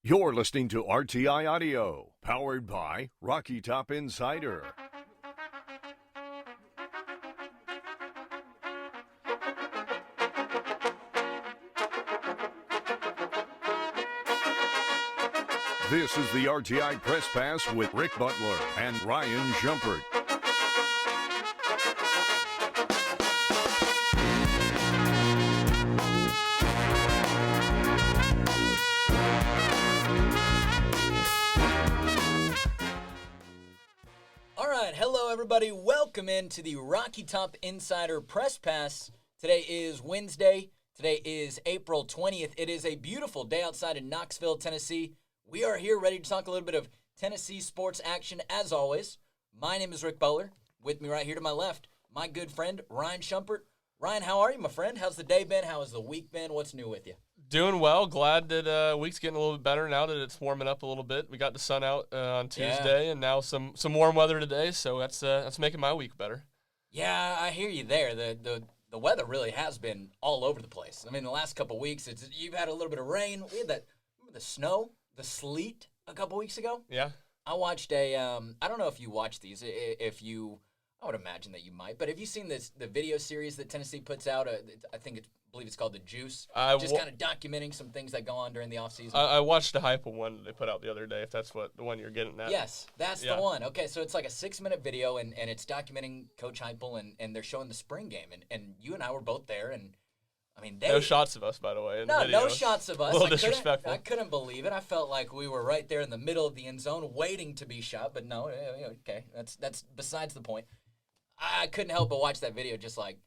You're listening to RTI Audio, powered by Rocky Top Insider. This is the RTI Press Pass with Rick Butler and Ryan Schumpert. Hello everybody, welcome into the Rocky Top Insider Press Pass. Today is Wednesday, today is April 20th. It is a beautiful day outside in Knoxville, Tennessee. We are here ready to talk a little bit of Tennessee sports action as always. My name is Rick Butler. With me right here to my left, my good friend Ryan Schumpert. Ryan, how are you, my friend? How's the day been? How has the week been? What's new with you? Doing well. Glad that week's getting a little bit better now that it's warming up a little bit. We got the sun out on Tuesday, and now some warm weather today, so that's making my week better. Yeah, I hear you there. The weather really has been all over the place. I mean, the last couple of weeks, you've had a little bit of rain. We had the snow, the sleet a couple weeks ago. Yeah. I watched I don't know if you watch these. I would imagine that you might. But have you seen the video series that Tennessee puts out? I believe it's called The Juice. Just kind of documenting some things that go on during the offseason. I watched the hype one they put out the other day, if that's the one you're getting at. Yes, that's the one. Okay, so it's like a 6-minute video, and it's documenting Coach Heupel, and they're showing the spring game. And you and I were both there, and I mean, no shots of us, by the way. No shots of us. A little disrespectful. I couldn't believe it. I felt like we were right there in the middle of the end zone waiting to be shot, but no, okay, that's besides the point. I couldn't help but watch that video just like,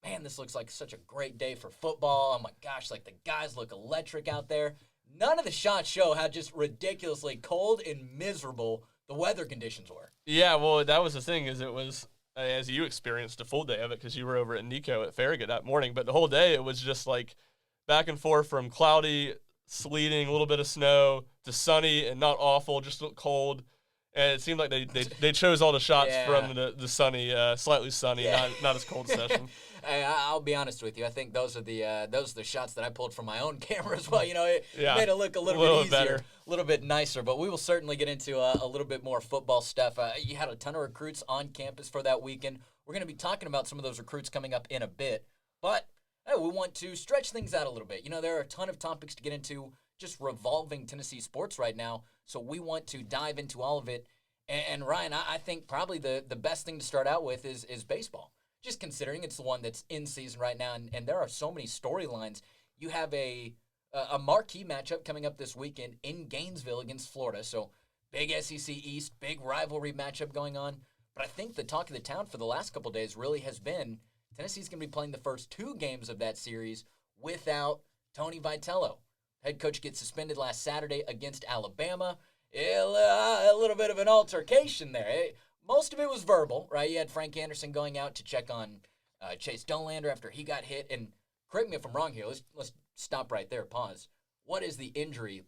man, this looks like such a great day for football. Oh, my gosh, like the guys look electric out there. None of the shots show how just ridiculously cold and miserable the weather conditions were. Yeah, well, that was the thing is it was, as you experienced a full day of it because you were over at Nico at Farragut that morning, but the whole day it was just like back and forth from cloudy, sleeting, a little bit of snow, to sunny and not awful, just cold. And it seemed like they chose all the shots from the sunny, slightly sunny, not as cold session. Hey, I'll be honest with you. I think those are the shots that I pulled from my own camera as well. You know, it made it look a little bit easier, better. A little bit nicer. But we will certainly get into a little bit more football stuff. You had a ton of recruits on campus for that weekend. We're going to be talking about some of those recruits coming up in a bit. But we want to stretch things out a little bit. You know, there are a ton of topics to get into just revolving Tennessee sports right now. So we want to dive into all of it. And Ryan, I think probably the best thing to start out with is baseball. Just considering it's the one that's in season right now, and there are so many storylines. You have a marquee matchup coming up this weekend in Gainesville against Florida. So big SEC East, big rivalry matchup going on. But I think the talk of the town for the last couple of days really has been Tennessee's going to be playing the first 2 games of that series without Tony Vitello. Head coach gets suspended last Saturday against Alabama. A little bit of an altercation there. Most of it was verbal, right? You had Frank Anderson going out to check on Chase Dolander after he got hit. And correct me if I'm wrong here. Let's stop right there. Pause. What has the injury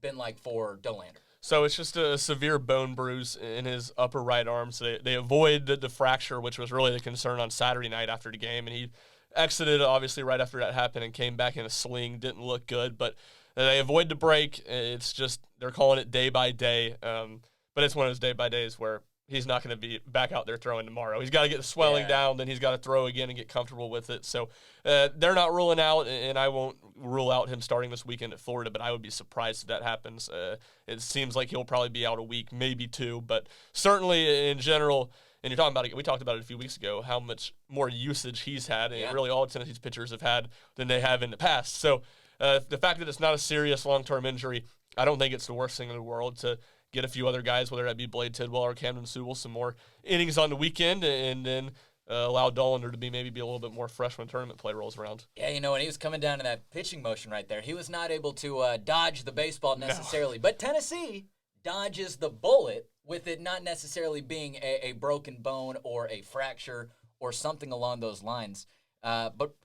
been like for Dolander? So it's just a severe bone bruise in his upper right arm. So they avoid the fracture, which was really the concern on Saturday night after the game. And he exited, obviously, right after that happened and came back in a sling. Didn't look good, but they avoid the break. It's just they're calling it day by day. But it's one of those day by days where he's not going to be back out there throwing tomorrow. He's got to get the swelling down, then he's got to throw again and get comfortable with it. So they're not ruling out, and I won't rule out him starting this weekend at Florida, but I would be surprised if that happens. It seems like he'll probably be out a week, maybe 2, but certainly in general, and you're talking about it, we talked about it a few weeks ago, how much more usage he's had, and really all Tennessee's pitchers have had than they have in the past. So the fact that it's not a serious long-term injury, I don't think it's the worst thing in the world to get a few other guys, whether that be Blade Tidwell or Camden Sewell, some more innings on the weekend, and then allow Dolander to maybe be a little bit more fresh when tournament play rolls around. Yeah, you know, when he was coming down in that pitching motion right there, he was not able to dodge the baseball necessarily. No. But Tennessee dodges the bullet with it not necessarily being a broken bone or a fracture or something along those lines. But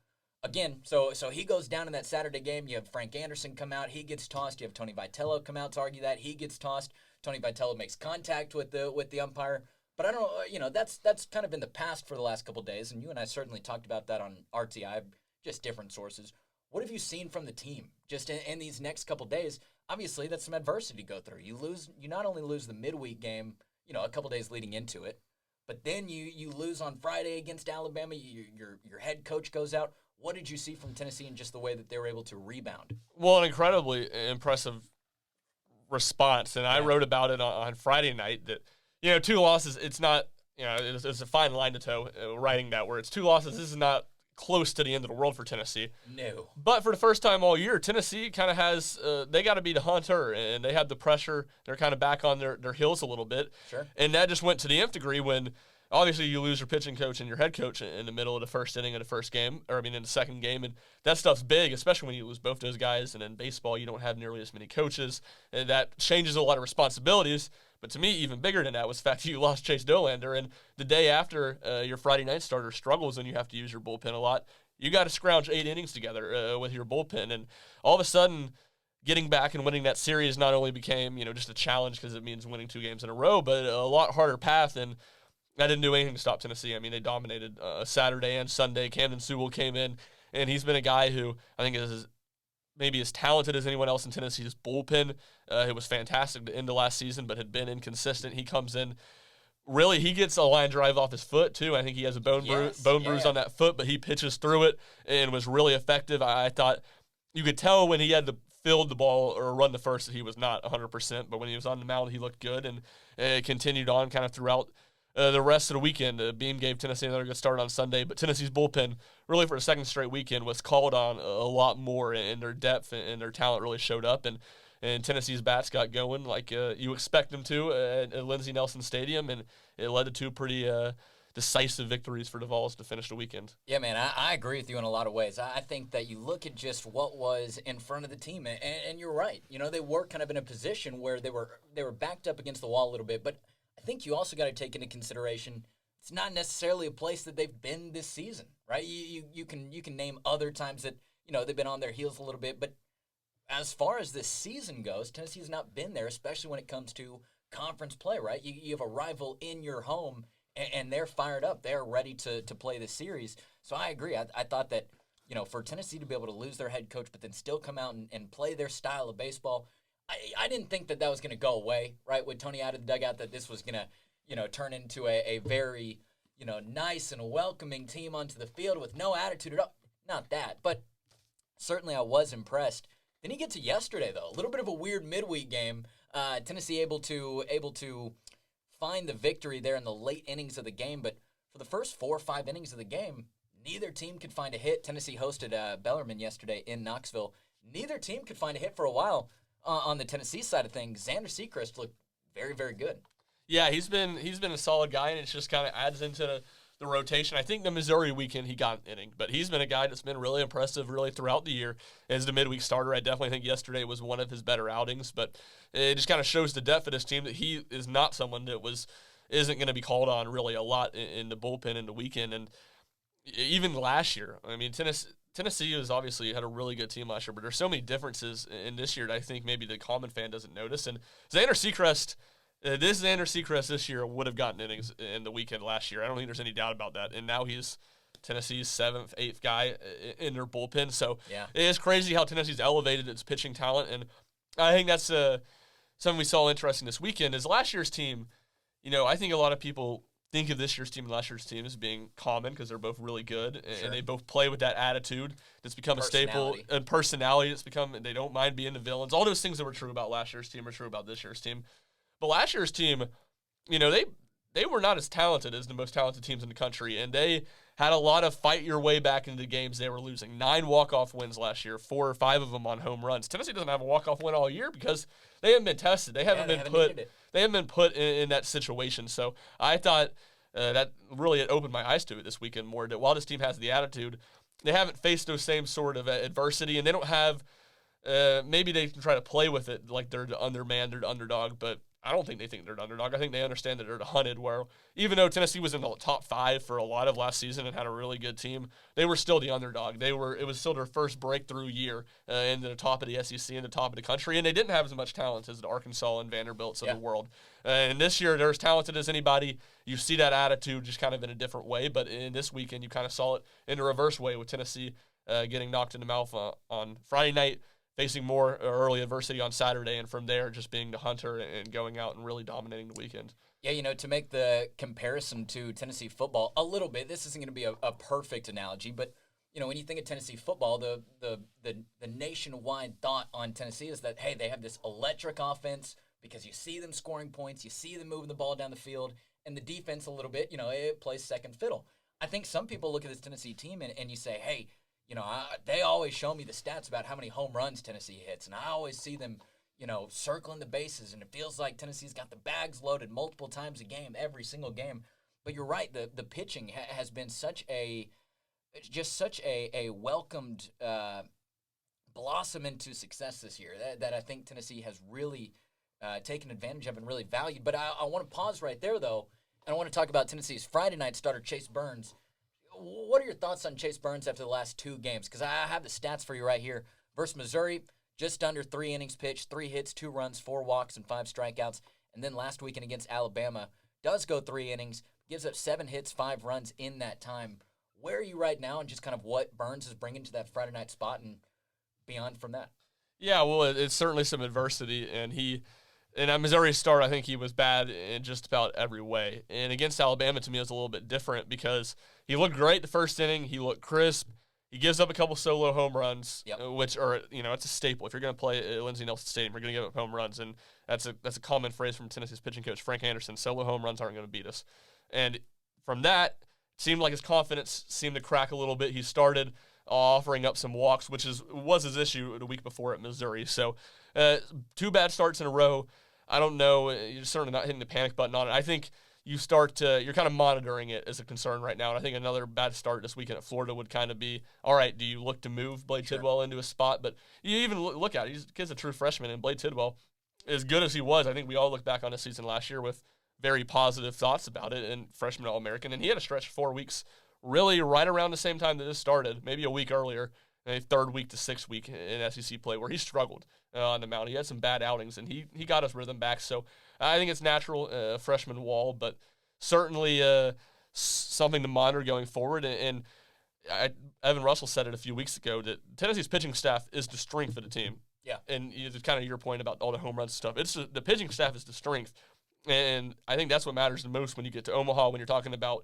again, so he goes down in that Saturday game. You have Frank Anderson come out. He gets tossed. You have Tony Vitello come out to argue that. He gets tossed. Tony Vitello makes contact with the umpire. But I don't know, you know, that's kind of in the past for the last couple of days, and you and I certainly talked about that on RTI, just different sources. What have you seen from the team just in these next couple of days? obviously that's some adversity to go through. You not only lose the midweek game, a couple days leading into it, but then you lose on Friday against Alabama. Your head coach goes out. What did you see from Tennessee and just the way that they were able to rebound? Well, an incredibly impressive response, and I wrote about it on Friday night that 2 losses. It's not it's a fine line to toe writing that where it's 2 losses. This is not close to the end of the world for Tennessee. No. But for the first time all year, Tennessee kind of has they got to beat a Hunter, and they have the pressure. They're kind of back on their heels a little bit. Sure. And that just went to the nth degree when obviously you lose your pitching coach and your head coach in the middle of the first inning of the first game, in the second game, and that stuff's big, especially when you lose both those guys. And in baseball, you don't have nearly as many coaches, and that changes a lot of responsibilities. But to me, even bigger than that was the fact that you lost Chase Dolander, and the day after your Friday night starter struggles and you have to use your bullpen a lot, you got to scrounge 8 innings together with your bullpen, and all of a sudden, getting back and winning that series not only became just a challenge because it means winning 2 games in a row, but a lot harder path. And that didn't do anything to stop Tennessee. I mean, they dominated Saturday and Sunday. Camden Sewell came in, and he's been a guy who I think is maybe as talented as anyone else in Tennessee's bullpen. It was fantastic to end the last season, but had been inconsistent. He comes in. Really, he gets a line drive off his foot, too. I think he has a bone bruise on that foot, but he pitches through it and was really effective. I thought you could tell when he had to field the ball or run the first that he was not 100%, but when he was on the mound, he looked good, and it continued on kind of throughout the rest of the weekend. Beam gave Tennessee another good start on Sunday, but Tennessee's bullpen, really for a second straight weekend, was called on a lot more, and their depth and their talent really showed up, and Tennessee's bats got going like you expect them to at Lindsey Nelson Stadium, and it led to 2 pretty decisive victories for the Vols to finish the weekend. Yeah, man, I agree with you in a lot of ways. I think that you look at just what was in front of the team, and you're right. They were kind of in a position where they were backed up against the wall a little bit, but I think you also got to take into consideration it's not necessarily a place that they've been this season, right? You can name other times that they've been on their heels a little bit, but as far as this season goes, Tennessee's not been there, especially when it comes to conference play, right? You have a rival in your home, and they're fired up. They're ready to play the series. So I agree. I thought that for Tennessee to be able to lose their head coach but then still come out and play their style of baseball, I didn't think that was going to go away, right? With Tony out of the dugout, that this was going to turn into a very nice and welcoming team onto the field with no attitude at all. Not that, but certainly I was impressed. Then you get to yesterday, though. A little bit of a weird midweek game. Tennessee able to find the victory there in the late innings of the game, but for the first 4 or 5 innings of the game, neither team could find a hit. Tennessee hosted Bellarmine yesterday in Knoxville. Neither team could find a hit for a while. On the Tennessee side of things, Xander Sechrist looked very, very good. Yeah, he's been a solid guy, and it just kind of adds into the rotation. I think the Missouri weekend he got an inning, but he's been a guy that's been really impressive really throughout the year as the midweek starter. I definitely think yesterday was one of his better outings, but it just kind of shows the depth of this team that he is not someone that isn't going to be called on really a lot in the bullpen in the weekend. And even last year, I mean, Tennessee has obviously had a really good team last year, but there's so many differences in this year that I think maybe the common fan doesn't notice. And Xander Sechrist this year would have gotten innings in the weekend last year. I don't think there's any doubt about that. And now he's Tennessee's 7th, 8th guy in their bullpen. So It is crazy how Tennessee's elevated its pitching talent. And I think that's something we saw interesting this weekend is last year's team. I think a lot of people think of this year's team and last year's team as being common because they're both really good and they both play with that attitude that's become a staple and personality that's become they don't mind being the villains. All those things that were true about last year's team are true about this year's team. But last year's team, they were not as talented as the most talented teams in the country, and they had a lot of fight your way back into the games they were losing. 9 walk-off wins last year, 4 or 5 of them on home runs. Tennessee doesn't have a walk-off win all year because they haven't been tested. They haven't been put in that situation. So I thought that really it opened my eyes to it this weekend more. That while this team has the attitude, they haven't faced those same sort of adversity, and they don't have. Maybe they can try to play with it like they're the underman, they're the underdog, but I don't think they think they're the underdog. I think they understand that they're the hunted, where even though Tennessee was in the top 5 for a lot of last season and had a really good team, they were still the underdog. It was still their first breakthrough year in the top of the SEC and the top of the country, and they didn't have as much talent as the Arkansas and Vanderbilts of the world. And this year, they're as talented as anybody. You see that attitude just kind of in a different way, but in this weekend, you kind of saw it in a reverse way with Tennessee getting knocked in the mouth on Friday night, facing more early adversity on Saturday, and from there just being the hunter and going out and really dominating the weekend. Yeah, to make the comparison to Tennessee football a little bit, this isn't going to be a perfect analogy, but when you think of Tennessee football, the nationwide thought on Tennessee is that, hey, they have this electric offense because you see them scoring points, you see them moving the ball down the field, and the defense a little bit, it plays second fiddle. I think some people look at this Tennessee team and you say, hey, they always show me the stats about how many home runs Tennessee hits, and I always see them circling the bases, and it feels like Tennessee's got the bags loaded multiple times a game, every single game. But you're right, the pitching has been such a welcomed blossom into success this year that I think Tennessee has really taken advantage of and really valued. But I want to pause right there, though, and I want to talk about Tennessee's Friday night starter, Chase Burns. What are your thoughts on Chase Burns after the last 2 games? Because I have the stats for you right here. Versus Missouri, just under 3 innings pitched, 3 hits, 2 runs, 4 walks, and 5 strikeouts. And then last weekend against Alabama, does go 3 innings, gives up 7 hits, 5 runs in that time. Where are you right now, and just kind of what Burns is bringing to that Friday night spot and beyond from that? Yeah, well, it's certainly some adversity, and in a Missouri start, I think he was bad in just about every way. And against Alabama, to me, it was a little bit different because he looked great the first inning. He looked crisp. He gives up a couple solo home runs, which are, it's a staple. If you're going to play at Lindsey Nelson Stadium, you're going to give up home runs, and that's a common phrase from Tennessee's pitching coach, Frank Anderson. Solo home runs aren't going to beat us. And from that, it seemed like his confidence seemed to crack a little bit. He started offering up some walks, which was his issue the week before at Missouri. So 2 bad starts in a row. I don't know. You're certainly not hitting the panic button on it. I think you're kind of monitoring it as a concern right now. And I think another bad start this weekend at Florida would kind of be, all right, do you look to move Blade Tidwell into a spot? But you even look at it. He's kid's a true freshman, and Blade Tidwell, as good as he was, I think we all look back on his season last year with very positive thoughts about it, and freshman All-American. And he had a stretch of 4 weeks really right around the same time that this started, maybe a week earlier, a 3rd week to 6th week in SEC play, where he struggled on the mound. He had some bad outings, and he got his rhythm back. So I think it's natural, freshman wall, but certainly something to monitor going forward. And Evan Russell said it a few weeks ago that Tennessee's pitching staff is the strength of the team. Yeah. And it's kind of your point about all the home runs and stuff. The pitching staff is the strength. And I think that's what matters the most when you get to Omaha, when you're talking about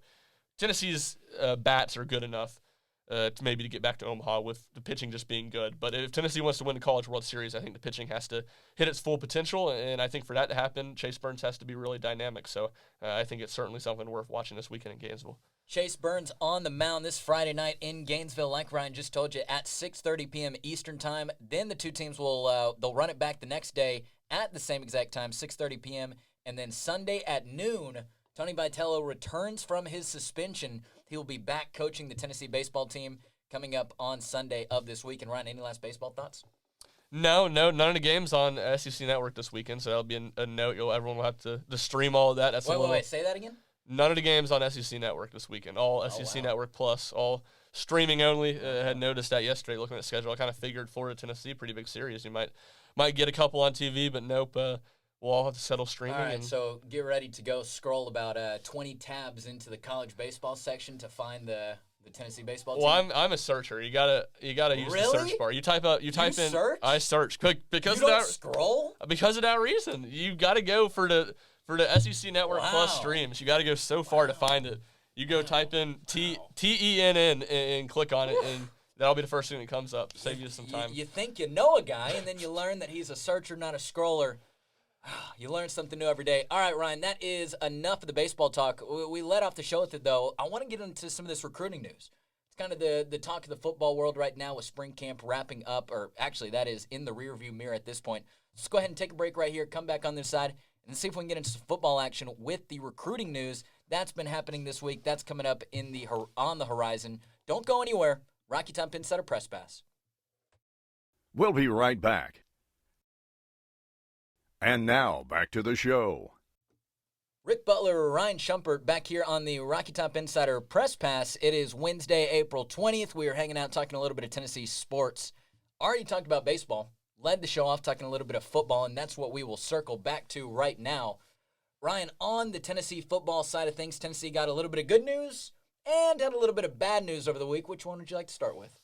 Tennessee's bats are good enough to maybe get back to Omaha with the pitching just being good. But if Tennessee wants to win the College World Series, I think the pitching has to hit its full potential. And I think for that to happen, Chase Burns has to be really dynamic. So I think it's certainly something worth watching this weekend in Gainesville. Chase Burns on the mound this Friday night in Gainesville, like Ryan just told you, at 6:30 p.m. Eastern Time. Then the 2 teams will they'll run it back the next day at the same exact time, 6:30 p.m. And then Sunday at noon, Tony Vitello returns from his suspension. He'll be back coaching the Tennessee baseball team coming up on Sunday of this week. And Ryan, any last baseball thoughts? No, none of the games on SEC Network this weekend, so that'll be a note. Everyone will have to stream all of that. That's wait, say that again? None of the games on SEC Network this weekend. All SEC Network Plus, all streaming only. Had noticed that yesterday looking at the schedule. I kind of figured Florida, Tennessee, pretty big series. You might get a couple on TV, but nope. We'll all have to settle streaming. All right, so get ready to go scroll about 20 tabs into the college baseball section to find the Tennessee baseball team. Well, I'm a searcher. You gotta use the search bar. You type in. Search? I search because you of don't that. Scroll? Because of that reason, you got to go for the SEC Network Plus streams. You got to go so far to find it. You go type in TENN and click on it, and that'll be the first thing that comes up. Save you some time. You think you know a guy, and then you learn that he's a searcher, not a scroller. You learn something new every day. All right, Ryan, that is enough of the baseball talk. We let off the show with it, though. I want to get into some of this recruiting news. It's kind of the talk of the football world right now with spring camp wrapping up, or actually that is in the rearview mirror at this point. Let's go ahead and take a break right here, come back on this side, and see if we can get into some football action with the recruiting news. That's been happening this week. That's coming up on the horizon. Don't go anywhere. Rocky Top Insider Press Pass. We'll be right back. And now, back to the show. Rick Butler, Ryan Schumpert back here on the Rocky Top Insider Press Pass. It is Wednesday, April 20th. We are hanging out talking a little bit of Tennessee sports. Already talked about baseball. Led the show off talking a little bit of football, and that's what we will circle back to right now. Ryan, on the Tennessee football side of things, Tennessee got a little bit of good news and had a little bit of bad news over the week. Which one would you like to start with?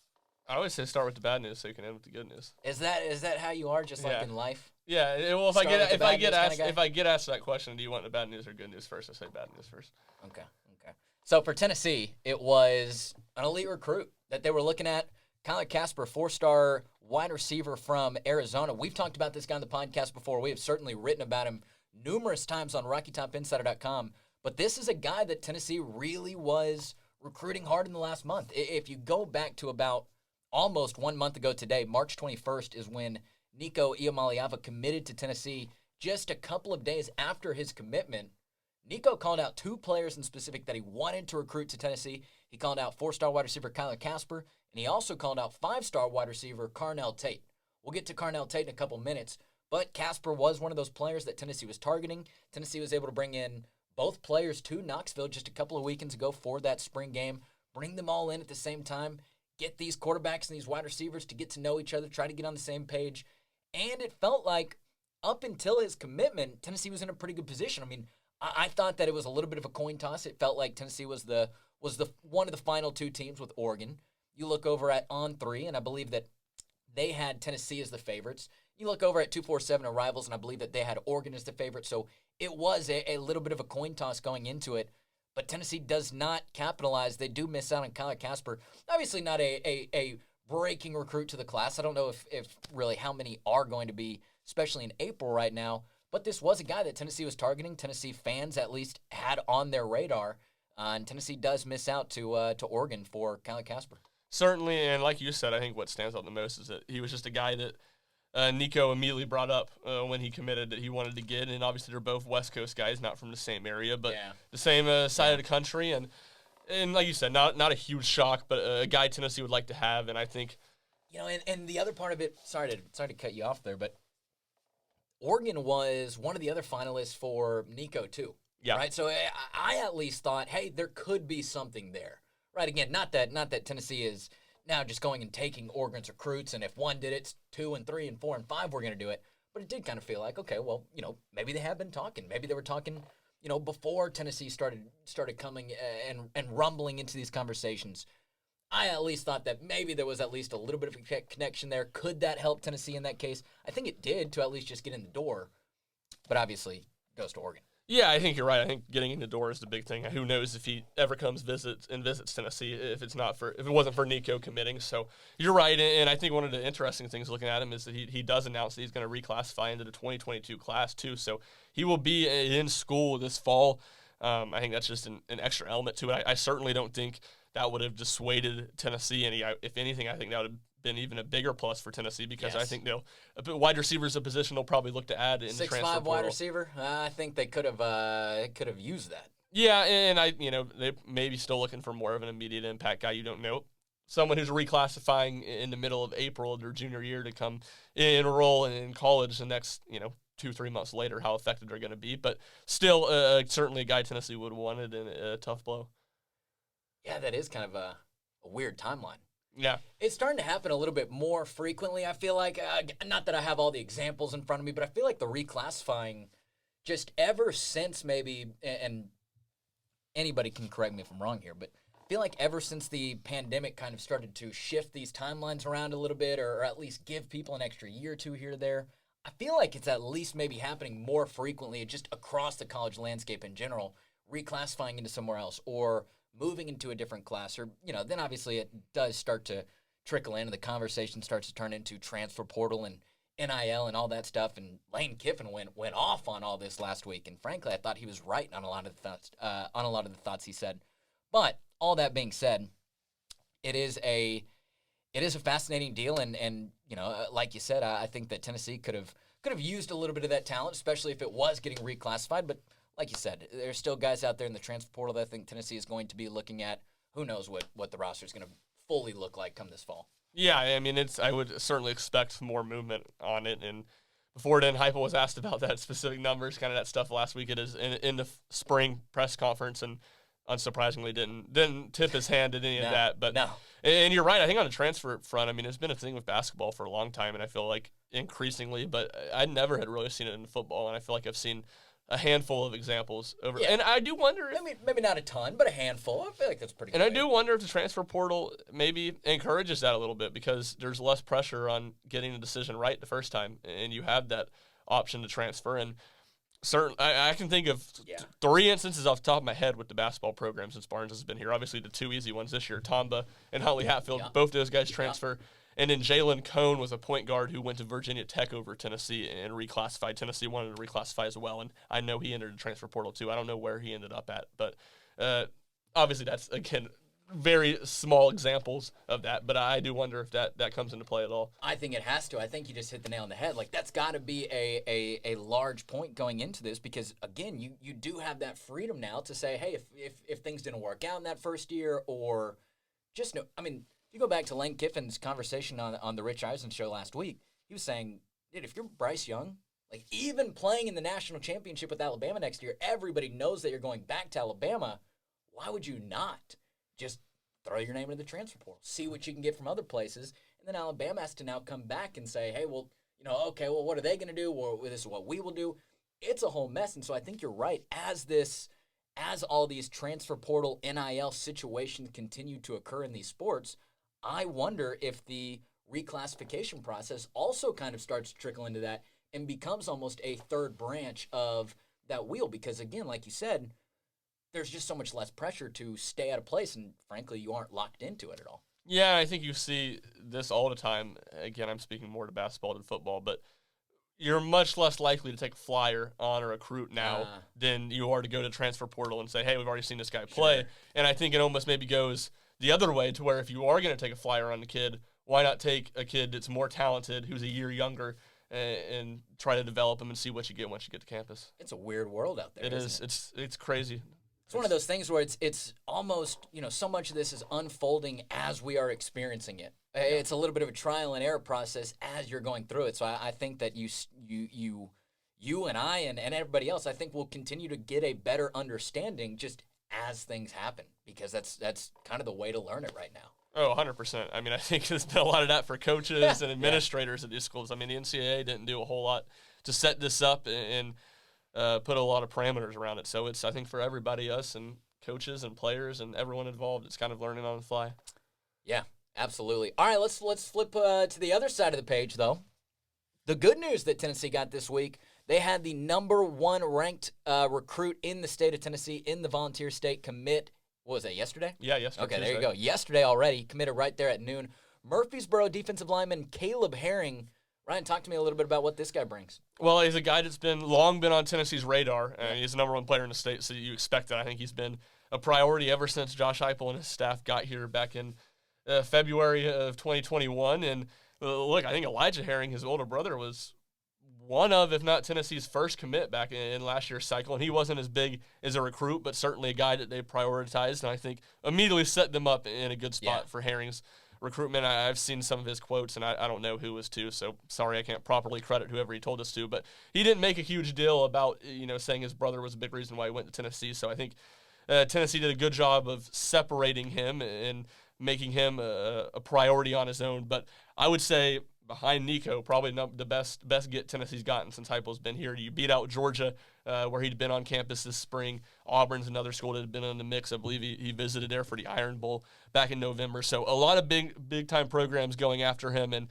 I always say start with the bad news so you can end with the good news. Is that how you are, just like in life? Yeah. Well, if I get asked that question, do you want the bad news or good news first? I say bad news first. Okay. So for Tennessee, it was an elite recruit that they were looking at. Kyler Casper, 4-star wide receiver from Arizona. We've talked about this guy on the podcast before. We have certainly written about him numerous times on RockyTopInsider.com. But this is a guy that Tennessee really was recruiting hard in the last month. If you go back to about almost 1 month ago today, March 21st is when Nico Iamaleava committed to Tennessee. Just a couple of days after his commitment, Nico called out 2 players in specific that he wanted to recruit to Tennessee. He called out 4-star wide receiver Kyler Casper, and he also called out 5-star wide receiver Carnell Tate. We'll get to Carnell Tate in a couple minutes, but Casper was one of those players that Tennessee was targeting. Tennessee was able to bring in both players to Knoxville just a couple of weekends ago for that spring game, bring them all in at the same time, get these quarterbacks and these wide receivers to get to know each other, try to get on the same page. And it felt like up until his commitment, Tennessee was in a pretty good position. I mean, I thought that it was a little bit of a coin toss. It felt like Tennessee was the one of the final 2 teams with Oregon. You look over at On3, and I believe that they had Tennessee as the favorites. You look over at 247 Rivals, and I believe that they had Oregon as the favorite. So it was a little bit of a coin toss going into it. But Tennessee does not capitalize. They do miss out on Kyler Casper. Obviously not a breaking recruit to the class. I don't know if really how many are going to be, especially in April right now. But this was a guy that Tennessee was targeting. Tennessee fans at least had on their radar. And Tennessee does miss out to Oregon for Kyler Casper. Certainly, and like you said, I think what stands out the most is that he was just a guy that Nico immediately brought up when he committed that he wanted to get. And obviously they're both West Coast guys, not from the same area, but the same side of the country. And like you said, not a huge shock, but a guy Tennessee would like to have. And I think, and the other part of it, sorry to cut you off there, but Oregon was one of the other finalists for Nico too. Yeah. Right. So I at least thought, hey, there could be something there. Right. Again, not that Tennessee is now just going and taking Oregon's recruits, and if one did it, 2 and 3 and 4 and 5 were going to do it. But it did kind of feel like, okay, well, maybe they have been talking. Maybe they were talking, before Tennessee started coming and rumbling into these conversations. I at least thought that maybe there was at least a little bit of a connection there. Could that help Tennessee in that case? I think it did to at least just get in the door, but obviously it goes to Oregon. Yeah, I think you're right. I think getting in the door is the big thing. Who knows if he ever visits Tennessee if it wasn't for Nico committing. So you're right, and I think one of the interesting things looking at him is that he does announce that he's going to reclassify into the 2022 class too. So he will be in school this fall. I think that's just an extra element to it. I certainly don't think that would have dissuaded Tennessee any. If anything, I think that would have been even a bigger plus for Tennessee because I think wide receiver is a position they'll probably look to add in the transfer portal. 6'5" wide receiver. I think they could have used that. Yeah, and they may be still looking for more of an immediate impact guy. You don't know. Someone who's reclassifying in the middle of April of their junior year to come enroll in college the next 2-3 months later, how effective they're going to be. But still, certainly a guy Tennessee would have wanted in a tough blow. Yeah, that is kind of a weird timeline. Yeah. It's starting to happen a little bit more frequently, I feel like. Not that I have all the examples in front of me, but I feel like the reclassifying just ever since maybe, and anybody can correct me if I'm wrong here, but I feel like ever since the pandemic kind of started to shift these timelines around a little bit or at least give people an extra year or two here or there, I feel like it's at least maybe happening more frequently just across the college landscape in general, reclassifying into somewhere else or moving into a different class, or then obviously it does start to trickle in, and the conversation starts to turn into transfer portal and NIL and all that stuff. And Lane Kiffin went off on all this last week, and frankly, I thought he was right on a lot of the thoughts he said. But all that being said, it is a fascinating deal, and like you said, I think that Tennessee could have used a little bit of that talent, especially if it was getting reclassified, but. Like you said, there's still guys out there in the transfer portal that I think Tennessee is going to be looking at. Who knows what the roster is going to fully look like come this fall. Yeah, I mean, I would certainly expect more movement on it. And before then, Heupel was asked about that specific numbers, kind of that stuff last week. It is in the spring press conference, and unsurprisingly didn't tip his hand at any of that. But no. And you're right. I think on the transfer front, I mean, it's been a thing with basketball for a long time, and I feel like increasingly, but I never had really seen it in football, and I feel like I've seen a handful of examples over. Yeah. And I do wonder if, maybe not a ton, but a handful. I feel like that's pretty good. and I do wonder if the transfer portal maybe encourages that a little bit, because there's less pressure on getting the decision right the first time, and you have that option to transfer. And I can think of 3 instances off the top of my head with the basketball program since Barnes has been here. Obviously, the 2 easy ones this year, Tamba and Huntley Hatfield, both those guys transfer. And then Jalen Cone was a point guard who went to Virginia Tech over Tennessee and reclassified. Tennessee wanted to reclassify as well, and I know he entered the transfer portal too. I don't know where he ended up at, but obviously that's, again, very small examples of that, but I do wonder if that comes into play at all. I think it has to. I think you just hit the nail on the head. Like, that's got to be a large point going into this, because, again, you do have that freedom now to say, hey, if things didn't work out in that first year, or just no, I mean, you go back to Lane Kiffin's conversation on the Rich Eisen show last week. He was saying, dude, if you're Bryce Young, like, even playing in the national championship with Alabama next year, everybody knows that you're going back to Alabama. Why would you not just throw your name into the transfer portal, see what you can get from other places? And then Alabama has to now come back and say, hey, well, okay, well, what are they going to do? Well, this is what we will do. It's a whole mess. And so I think you're right. As all these transfer portal NIL situations continue to occur in these sports, I wonder if the reclassification process also kind of starts to trickle into that and becomes almost a third branch of that wheel. Because, again, like you said, there's just so much less pressure to stay at a place, and frankly, you aren't locked into it at all. Yeah, I think you see this all the time. Again, I'm speaking more to basketball than football, but you're much less likely to take a flyer on a recruit now than you are to go to transfer portal and say, hey, we've already seen this guy play. Sure. And I think it almost maybe goes the other way, to where if you are going to take a flyer on the kid, why not take a kid that's more talented, who's a year younger, and try to develop him and see what you get once you get to campus. It's a weird world out there. It is. It's crazy. It's one of those things where it's almost, so much of this is unfolding as we are experiencing it. It's a little bit of a trial and error process as you're going through it. So I think that you and I and everybody else, I think, will continue to get a better understanding just as things happen, because that's kind of the way to learn it right now. Oh, 100%. I mean, I think there's been a lot of that for coaches and administrators at these schools. I mean, the NCAA didn't do a whole lot to set this up and put a lot of parameters around it. So it's, I think, for everybody, us and coaches and players and everyone involved, it's kind of learning on the fly. Yeah, absolutely. All right, let's flip to the other side of the page, though. The good news that Tennessee got this week, they had the number 1 ranked recruit in the state of Tennessee in the Volunteer State commit. What was that, yesterday? Yeah, yesterday. Okay, there you go. Yesterday already, committed right there at noon. Murfreesboro defensive lineman Caleb Herring. Ryan, talk to me a little bit about what this guy brings. Well, he's a guy that's long been on Tennessee's radar. He's the number 1 player in the state, so you expect that. I think he's been a priority ever since Josh Heupel and his staff got here back in February of 2021. And look, I think Elijah Herring, his older brother, was one of, if not Tennessee's first commit back in last year's cycle. And he wasn't as big as a recruit, but certainly a guy that they prioritized. And I think immediately set them up in a good spot for Herring's recruitment. I've seen some of his quotes, and I don't know who was to, so sorry I can't properly credit whoever he told us to. But he didn't make a huge deal about, saying his brother was a big reason why he went to Tennessee. So I think Tennessee did a good job of separating him and making him a priority on his own. But I would say behind Nico, probably the best get Tennessee's gotten since Heupel's been here. You beat out Georgia, where he'd been on campus this spring. Auburn's another school that had been in the mix. I believe he visited there for the Iron Bowl back in November. So a lot of big-time programs going after him. And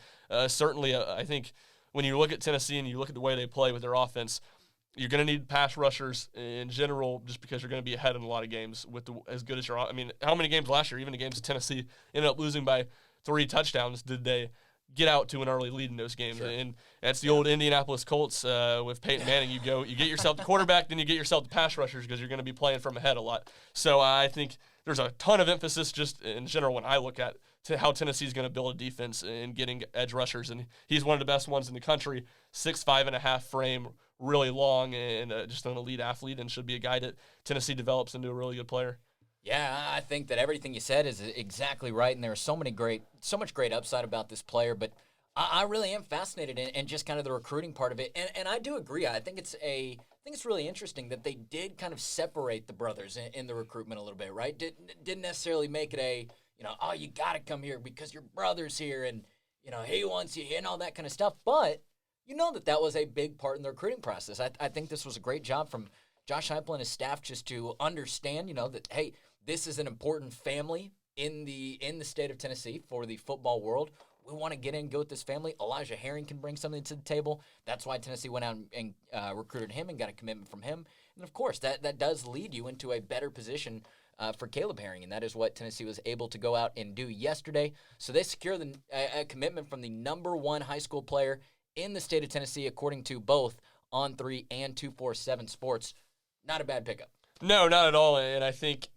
certainly I think when you look at Tennessee and you look at the way they play with their offense, you're going to need pass rushers in general, just because you're going to be ahead in a lot of games with as good as your – I mean, how many games last year, even the games that Tennessee ended up losing by 3 touchdowns, did they – get out to an early lead in those games? Sure. And that's the old Indianapolis Colts with Peyton Manning. You get yourself the quarterback, then you get yourself the pass rushers, because you're going to be playing from ahead a lot. So I think there's a ton of emphasis just in general when I look at how Tennessee's going to build a defense and getting edge rushers. And he's one of the best ones in the country, 6'5.5" frame, really long, and just an elite athlete, and should be a guy that Tennessee develops into a really good player. Yeah, I think that everything you said is exactly right, and there's so much great upside about this player. But I really am fascinated in just kind of the recruiting part of it, and I do agree. I think it's really interesting that they did kind of separate the brothers in the recruitment a little bit, right? Didn't necessarily make it oh, you got to come here because your brother's here, and he wants you and all that kind of stuff. But you know that was a big part in the recruiting process. I think this was a great job from Josh Heupel and his staff just to understand, that, hey, this is an important family in the state of Tennessee for the football world. We want to get in, go with this family. Elijah Herring can bring something to the table. That's why Tennessee went out and recruited him and got a commitment from him. And, of course, that does lead you into a better position for Caleb Herring, and that is what Tennessee was able to go out and do yesterday. So they secure a commitment from the number one high school player in the state of Tennessee, according to both On3 and 247 Sports. Not a bad pickup. No, not at all. And I think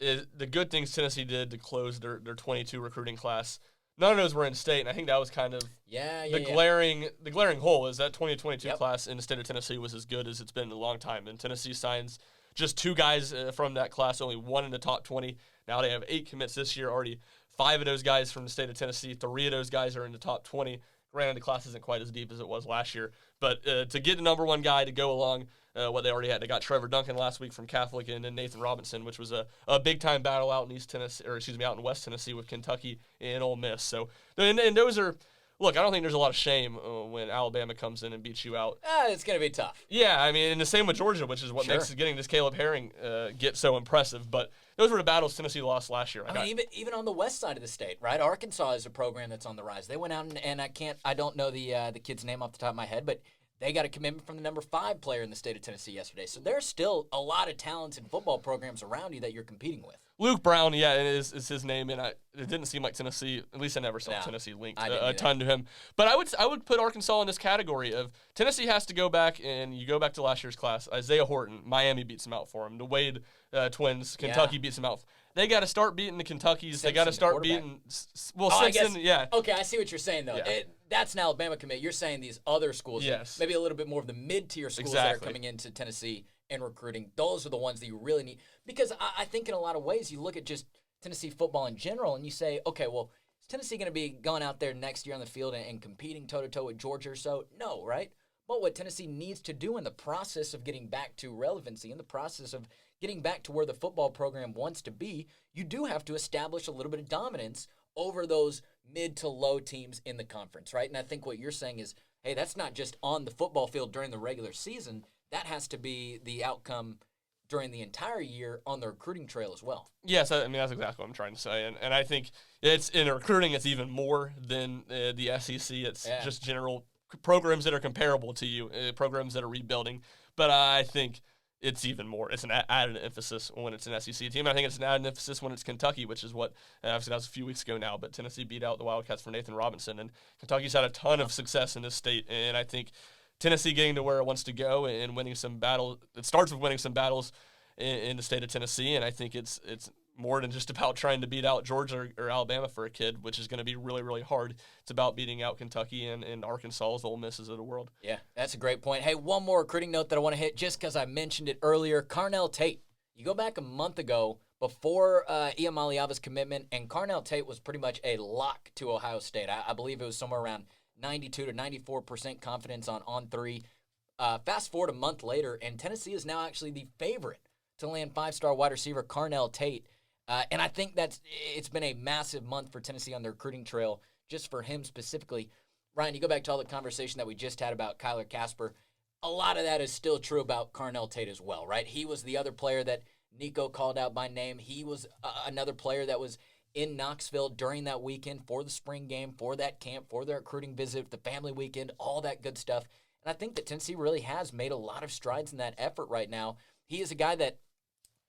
the good things Tennessee did to close their 22 recruiting class, none of those were in state, and I think that was kind of the glaring hole is that 2022 class in the state of Tennessee was as good as it's been in a long time. And Tennessee signs just 2 guys from that class, only 1 in the top 20. Now they have 8 commits this year, already 5 of those guys from the state of Tennessee. 3 of those guys are in the top 20. Granted, the class isn't quite as deep as it was last year, but to get the number one guy to go along what they already had, they got Trevor Duncan last week from Catholic, and then Nathan Robinson, which was a big time battle out in West Tennessee with Kentucky and Ole Miss. So, and those are. Look, I don't think there's a lot of shame when Alabama comes in and beats you out. It's going to be tough. Yeah, I mean, and the same with Georgia, which is what makes getting this Caleb Herring get so impressive. But those were the battles Tennessee lost last year. I mean, even on the west side of the state, right? Arkansas is a program that's on the rise. They went out and I don't know the kid's name off the top of my head, but they got a commitment from the number 5 player in the state of Tennessee yesterday. So there's still a lot of talented football programs around you that you're competing with. Luke Brown, is his name, and it didn't seem like Tennessee. At least I never saw Tennessee linked a ton to him. But I would put Arkansas in this category of Tennessee has to go back, and you go back to last year's class. Isaiah Horton, Miami beats him out for him. The Wade twins, Kentucky beats him out. They got to start beating the Kentuckys. Simpson, they got to start beating. Well, Simpson, Okay, I see what you're saying though. Yeah. That's an Alabama commit. You're saying these other schools, maybe a little bit more of the mid-tier schools that are coming into Tennessee and recruiting. Those are the ones that you really need, because I think in a lot of ways you look at just Tennessee football in general and you say, okay, well, is Tennessee going to be going out there next year on the field and competing toe-to-toe with Georgia or so? No, right? But what Tennessee needs to do in the process of getting back to relevancy, in the process of getting back to where the football program wants to be, you do have to establish a little bit of dominance over those mid to low teams in the conference, right? And I think what you're saying is, hey, that's not just on the football field during the regular season. That has to be the outcome during the entire year on the recruiting trail as well. Yes, I mean, that's exactly what I'm trying to say. And I think it's in recruiting, it's even more than the SEC. It's just general programs that are comparable to you, programs that are rebuilding. But I think it's even more. It's an added emphasis when it's an SEC team. I think it's an added emphasis when it's Kentucky, which is what, obviously that was a few weeks ago now, but Tennessee beat out the Wildcats for Nathan Robinson. And Kentucky's had a ton of success in this state. And I think Tennessee getting to where it wants to go and winning some battles, it starts with winning some battles in the state of Tennessee. And I think it's more than just about trying to beat out Georgia or Alabama for a kid, which is going to be really, really hard. It's about beating out Kentucky and Arkansas, the Ole Misses of the world. Yeah, that's a great point. Hey, one more recruiting note that I want to hit just because I mentioned it earlier. Carnell Tate. You go back a month ago before Ian Maliava's commitment, and Carnell Tate was pretty much a lock to Ohio State. I believe it was somewhere around 92 to 94% confidence on 3. Fast forward a month later, and Tennessee is now actually the favorite to land 5-star wide receiver Carnell Tate. And I think it's been a massive month for Tennessee on the recruiting trail, just for him specifically. Ryan, you go back to all the conversation that we just had about Kyler Casper. A lot of that is still true about Carnell Tate as well, right? He was the other player that Nico called out by name. He was another player that was in Knoxville during that weekend for the spring game, for that camp, for their recruiting visit, the family weekend, all that good stuff. And I think that Tennessee really has made a lot of strides in that effort right now. He is a guy that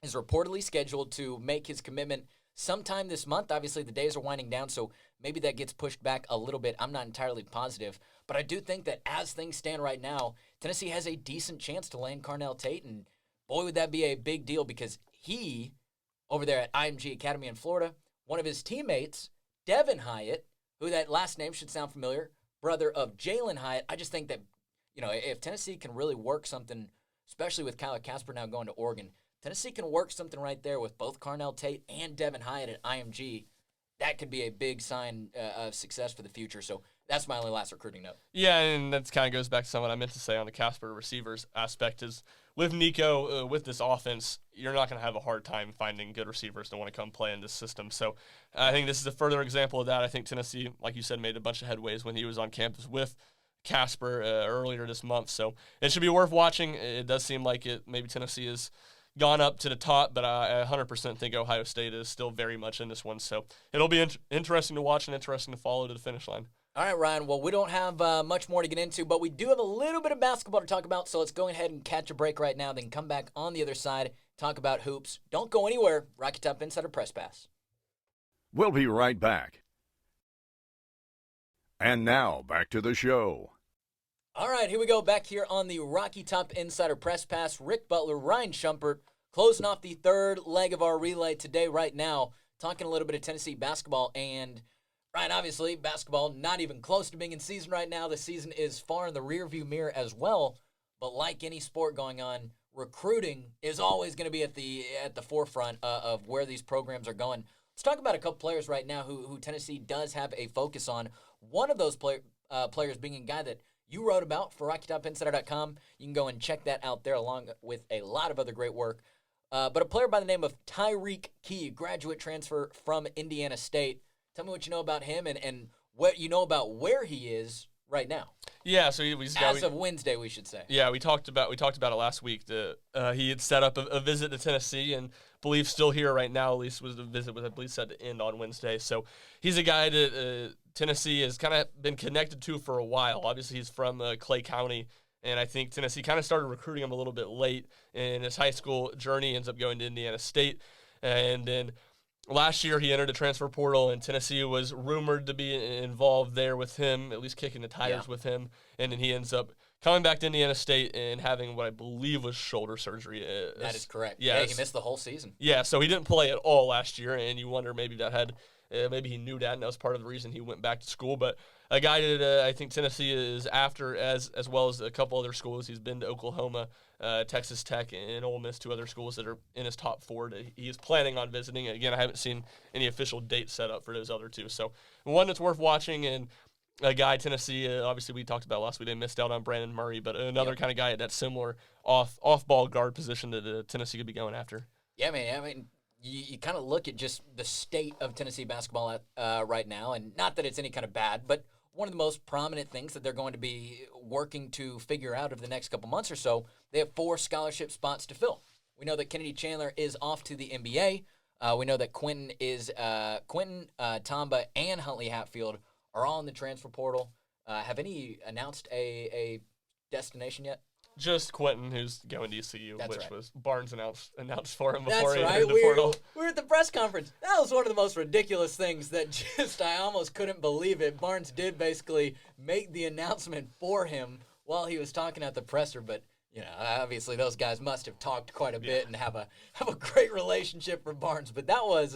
is reportedly scheduled to make his commitment sometime this month. Obviously, the days are winding down, so maybe that gets pushed back a little bit. I'm not entirely positive. But I do think that as things stand right now, Tennessee has a decent chance to land Carnell Tate. And boy, would that be a big deal, because he, over there at IMG Academy in Florida, one of his teammates, Devin Hyatt, who that last name should sound familiar, brother of Jalen Hyatt. I just think that, if Tennessee can really work something, especially with Kyler Casper now going to Oregon, Tennessee can work something right there with both Carnell Tate and Devin Hyatt at IMG. That could be a big sign of success for the future. So that's my only last recruiting note. Yeah, and that kind of goes back to something I meant to say on the Casper receivers aspect is with Nico, with this offense, you're not going to have a hard time finding good receivers to want to come play in this system. So I think this is a further example of that. I think Tennessee, like you said, made a bunch of headways when he was on campus with Casper earlier this month. So it should be worth watching. It does seem like maybe Tennessee has gone up to the top, but I 100% think Ohio State is still very much in this one. So it'll be interesting to watch and interesting to follow to the finish line. All right, Ryan. Well, we don't have much more to get into, but we do have a little bit of basketball to talk about, so let's go ahead and catch a break right now, then come back on the other side, talk about hoops. Don't go anywhere. Rocky Top Insider Press Pass. We'll be right back. And now, back to the show. All right, here we go. Back here on the Rocky Top Insider Press Pass. Rick Butler, Ryan Schumpert, closing off the third leg of our relay today right now, talking a little bit of Tennessee basketball. And Ryan, obviously, basketball not even close to being in season right now. The season is far in the rearview mirror as well. But like any sport going on, recruiting is always going to be at the forefront of where these programs are going. Let's talk about a couple players right now who Tennessee does have a focus on. One of those players being a guy that you wrote about for RockyTopInsider.com. You can go and check that out there along with a lot of other great work. But a player by the name of Tyreek Key, graduate transfer from Indiana State. Tell me what you know about him and what you know about where he is right now. Yeah, so as of Wednesday, we should say. Yeah, we talked about it last week. He had set up a visit to Tennessee, and believe still here right now. At least was the visit was I believe set to end on Wednesday. So he's a guy that Tennessee has kind of been connected to for a while. Obviously, he's from Clay County, and I think Tennessee kind of started recruiting him a little bit late in his high school journey. Ends up going to Indiana State, and then last year he entered the transfer portal, and Tennessee was rumored to be involved there with him, at least kicking the tires with him, and then he ends up coming back to Indiana State and having what I believe was shoulder surgery. That is correct. Yeah, he missed the whole season. Yeah, so he didn't play at all last year, and you wonder maybe that had maybe he knew that, and that was part of the reason he went back to school. But a guy that I think Tennessee is after, as well as a couple other schools. He's been to Oklahoma, Texas Tech, and Ole Miss, two other schools that are in his top four that he is planning on visiting. Again, I haven't seen any official dates set up for those other two. So one that's worth watching, and a guy Tennessee, obviously we talked about last week, they missed out on Brandon Murray, but another kind of guy at that similar off-ball guard position that Tennessee could be going after. Yeah, man. I mean, you kind of look at just the state of Tennessee basketball right now, and not that it's any kind of bad, but one of the most prominent things that they're going to be working to figure out over the next couple months or so, they have 4 scholarship spots to fill. We know that Kennedy Chandler is off to the NBA. We know that Quentin, Tamba, and Huntley Hatfield are all in the transfer portal. Have any announced a destination yet? Just Quentin, who's going to ECU, That's which right. was Barnes announced for him That's before he right. entered the portal. We were at the press conference. That was one of the most ridiculous things that just I almost couldn't believe it. Barnes did basically make the announcement for him while he was talking at the presser, but you know, obviously those guys must have talked quite a bit and have a great relationship for Barnes. But that was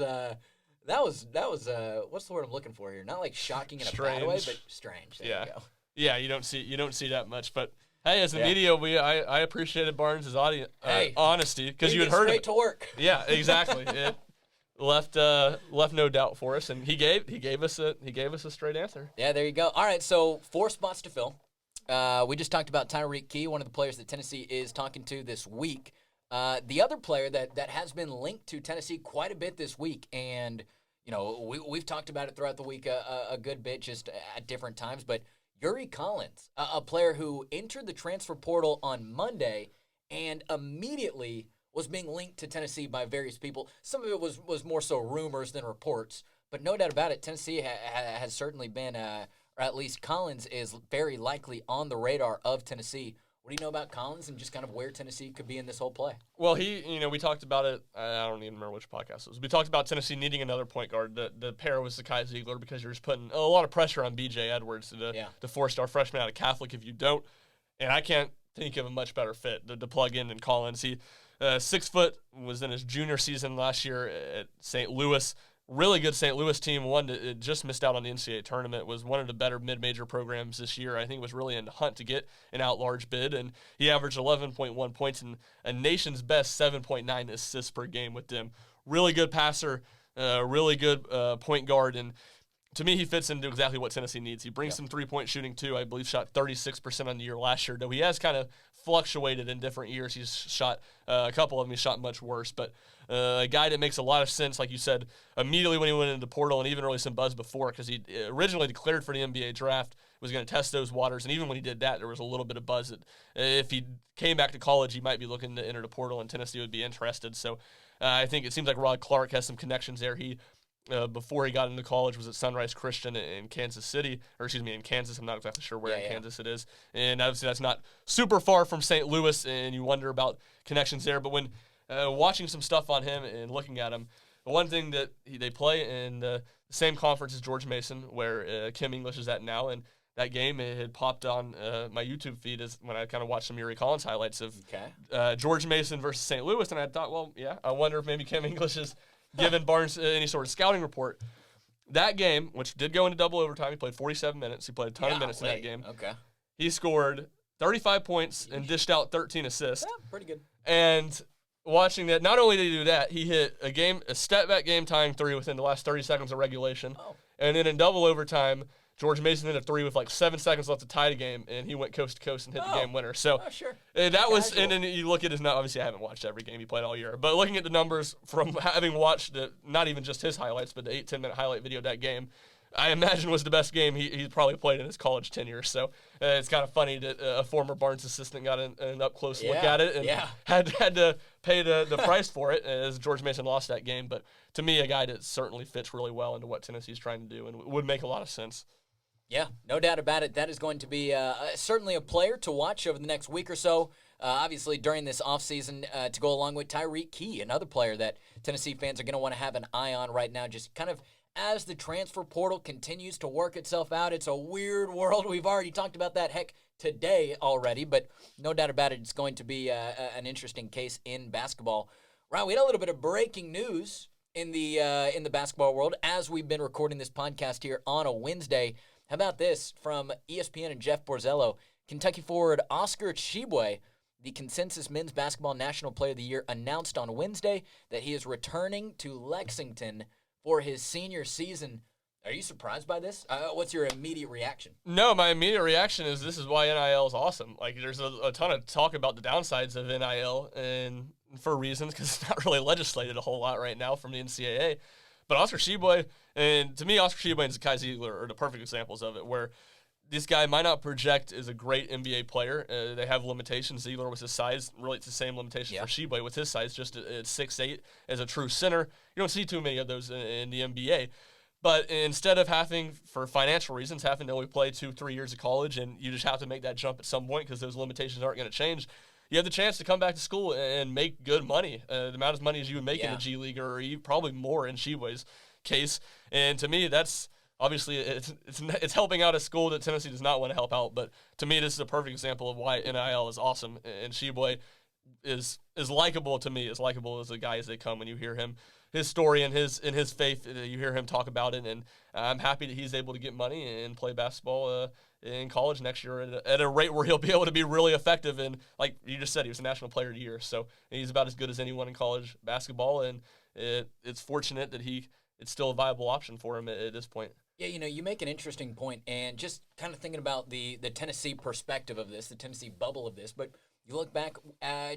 what's the word I'm looking for here? Not like shocking in a bad way, but strange. There you go. Yeah, you don't see that much, but. Hey, as a media, I appreciated Barnes' honesty because you had heard straight to work. Yeah, exactly. It left no doubt for us, and he gave us a straight answer. Yeah, there you go. All right, so 4 spots to fill. We just talked about Tyreek Key, one of the players that Tennessee is talking to this week. The other player that has been linked to Tennessee quite a bit this week, and you know we've talked about it throughout the week a good bit, just at different times, but. Yuri Collins, a player who entered the transfer portal on Monday and immediately was being linked to Tennessee by various people. Some of it was more so rumors than reports, but no doubt about it, Tennessee has certainly been, or at least Collins is very likely on the radar of Tennessee. What do you know about Collins and just kind of where Tennessee could be in this whole play? Well, we talked about it. I don't even remember which podcast it was. We talked about Tennessee needing another point guard. The pair was Zakai Ziegler because you're just putting a lot of pressure on B.J. Edwards, the 4-star freshman out of Catholic, if you don't. And I can't think of a much better fit to plug in than Collins. He 6 foot, was in his junior season last year at St. Louis. Really good St. Louis team, one that just missed out on the NCAA tournament, was one of the better mid-major programs this year. I think was really in the hunt to get an out-large bid, and he averaged 11.1 points and a nation's best 7.9 assists per game with them. Really good passer, really good point guard, and to me, he fits into exactly what Tennessee needs. He brings some three-point shooting, too. I believe shot 36% on the year last year, though he has kind of fluctuated in different years. He's shot a couple of them. He shot much worse, but a guy that makes a lot of sense, like you said, immediately when he went into the portal and even really some buzz before because he originally declared for the NBA draft, was going to test those waters. And even when he did that, there was a little bit of buzz that if he came back to college, he might be looking to enter the portal, and Tennessee would be interested. So I think it seems like Rod Clark has some connections there. He before he got into college was at Sunrise Christian in Kansas City, or excuse me, in Kansas. I'm not exactly sure where in Kansas it is. And obviously that's not super far from St. Louis, and you wonder about connections there. But when watching some stuff on him and looking at him, the one thing that they play in the same conference as George Mason, where Kim English is at now, and that game it had popped on my YouTube feed as when I kind of watched some Yuri Collins highlights of George Mason versus St. Louis, and I thought, well, yeah, I wonder if maybe Kim English is given Barnes any sort of scouting report. That game, which did go into double overtime, he played 47 minutes. He played a ton of minutes in that game. Okay. He scored 35 points and dished out 13 assists. Yeah, pretty good. And watching that, not only did he do that, he hit a step-back game-tying three within the last 30 seconds of regulation. Oh. And then in double overtime, George Mason hit a three with like 7 seconds left to tie the game, and he went coast to coast and hit the game winner. So sure. That was, and then you look at his, obviously I haven't watched every game he played all year, but looking at the numbers from having watched not even just his highlights, but the 8-10 minute highlight video of that game, I imagine was the best game he's probably played in his college tenure. So it's kind of funny that a former Barnes assistant got an up-close look at it and had to pay the price for it as George Mason lost that game. But to me, a guy that certainly fits really well into what Tennessee's trying to do and would make a lot of sense. Yeah, no doubt about it. That is going to be certainly a player to watch over the next week or so. Obviously, during this offseason, to go along with Tyreek Key, another player that Tennessee fans are going to want to have an eye on right now, just kind of as the transfer portal continues to work itself out. It's a weird world. We've already talked about that, today already, but no doubt about it, it's going to be an interesting case in basketball. Right, we had a little bit of breaking news in the basketball world as we've been recording this podcast here on a Wednesday. How about this from ESPN and Jeff Borzello? Kentucky forward Oscar Tshiebwe, the consensus men's basketball national player of the year, announced on Wednesday that he is returning to Lexington for his senior season. Are you surprised by this? What's your immediate reaction? No, my immediate reaction is this is why NIL is awesome. Like, there's a ton of talk about the downsides of NIL, and for reasons, because it's not really legislated a whole lot right now from the NCAA. But Oscar Tshiebwe, and to me, Oscar Tshiebwe and Zakai Ziegler are the perfect examples of it, where this guy might not project as a great NBA player. They have limitations. Ziegler with his size, really it's the same limitations for Tshiebwe with his size, just at 6'8", as a true center. You don't see too many of those in the NBA. But instead of having, for financial reasons, having to only play 2-3 years of college, and you just have to make that jump at some point because those limitations aren't going to change, you have the chance to come back to school and make good money, the amount of money as you would make in the G League, or probably more in Tshiebwe's case. And to me, that's obviously it's helping out a school that Tennessee does not want to help out. But to me, this is a perfect example of why NIL is awesome. And Tshiebwe is likable to me, as likable as a guy as they come when you hear him. His story and his faith, you hear him talk about it, and I'm happy that he's able to get money and play basketball in college next year at a rate where he'll be able to be really effective. And like you just said, he was a national player of the year, so he's about as good as anyone in college basketball. And it's fortunate that it's still a viable option for him at this point. Yeah, you make an interesting point, and just kind of thinking about the Tennessee perspective of this, the Tennessee bubble of this, but you look back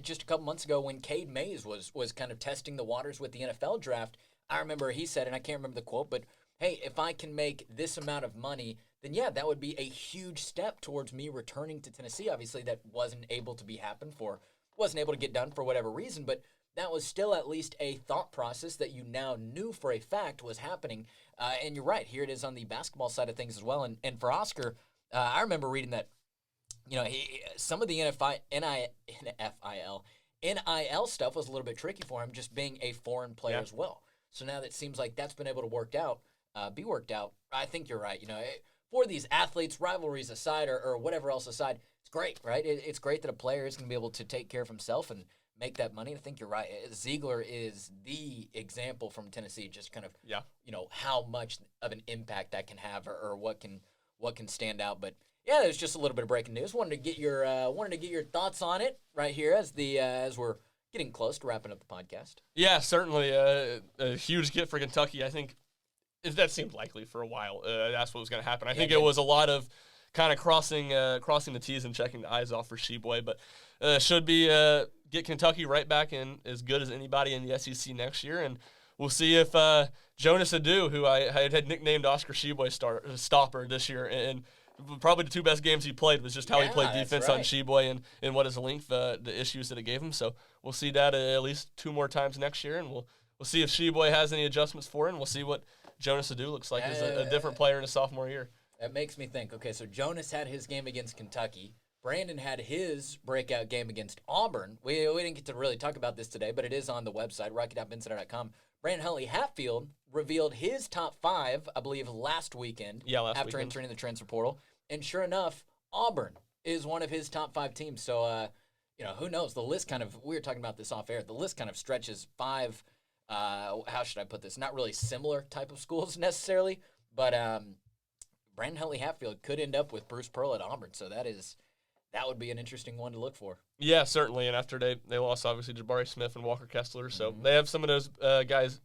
just a couple months ago when Cade Mays was kind of testing the waters with the NFL draft. I remember he said, and I can't remember the quote, but hey, if I can make this amount of money, then yeah, that would be a huge step towards me returning to Tennessee. Obviously, that wasn't able to get done for whatever reason, but that was still at least a thought process that you now knew for a fact was happening. And you're right, here it is on the basketball side of things as well. And for Oscar, I remember reading that, some of the NIL stuff was a little bit tricky for him, just being a foreign player as well. So now that it seems like that's been able to be worked out. I think you're right. For these athletes, rivalries aside or whatever else aside, it's great, right? It's great that a player is going to be able to take care of himself and make that money. I think you're right. Ziegler is the example from Tennessee, just kind of, how much of an impact that can have or what can stand out. But yeah, there's just a little bit of breaking news. Wanted to get your thoughts on it right here as we're getting close to wrapping up the podcast. Yeah, certainly a huge get for Kentucky. I think that seemed likely for a while. That's what was going to happen. I think it was a lot of kind of crossing the T's and checking the I's off for Tshiebwe, but should be get Kentucky right back in as good as anybody in the SEC next year, and we'll see if Jonas Adu, who I had nicknamed Oscar Tshiebwe stopper this year, and probably the two best games he played was just how he played that's defense right. on Sheboy and what his length, the issues that it gave him. So we'll see that at least 2 more times next year, and we'll see if Sheboy has any adjustments for it, and we'll see what Jonas Adu looks like as a different player in his sophomore year. That makes me think, okay, so Jonas had his game against Kentucky. Brandon had his breakout game against Auburn. We didn't get to really talk about this today, but it is on the website, rocky.insider.com. Brandon Huntley-Hatfield revealed his top 5, I believe, last weekend after entering the transfer portal. And sure enough, Auburn is one of his top 5 teams. So, who knows? The list we were talking about this off air, the list kind of stretches 5, how should I put this? Not really similar type of schools necessarily, but Brandon Huntley-Hatfield could end up with Bruce Pearl at Auburn. So that would be an interesting one to look for. Yeah, certainly. And after they lost, obviously, Jabari Smith and Walker Kessler. So they have some of those guys.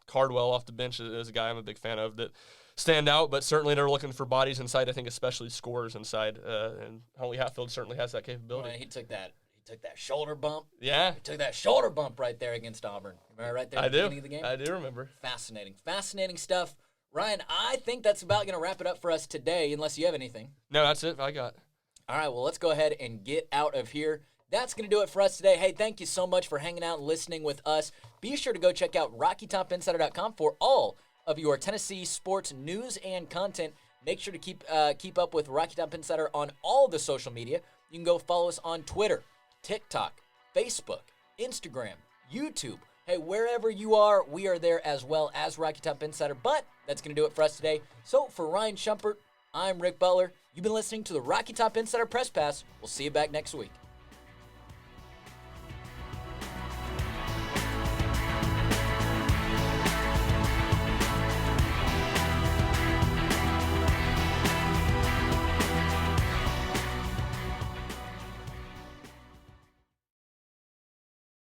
Cardwell off the bench is a guy I'm a big fan of that stand out. But certainly they're looking for bodies inside, I think especially scorers inside. And Huntley-Hatfield certainly has that capability. Well, he took that shoulder bump. Yeah. He took that shoulder bump right there against Auburn. Remember right there at the beginning of the game? I do remember. Fascinating stuff. Ryan, I think that's about going to wrap it up for us today, unless you have anything. No, that's it. I got. All right, well, let's go ahead and get out of here. That's going to do it for us today. Hey, thank you so much for hanging out and listening with us. Be sure to go check out RockyTopInsider.com for all of your Tennessee sports news and content. Make sure to keep up with Rocky Top Insider on all the social media. You can go follow us on Twitter, TikTok, Facebook, Instagram, YouTube. Hey, wherever you are, we are there as well as Rocky Top Insider. But that's going to do it for us today. So for Ryan Schumpert, I'm Rick Butler. You've been listening to the Rocky Top Insider Press Pass. We'll see you back next week.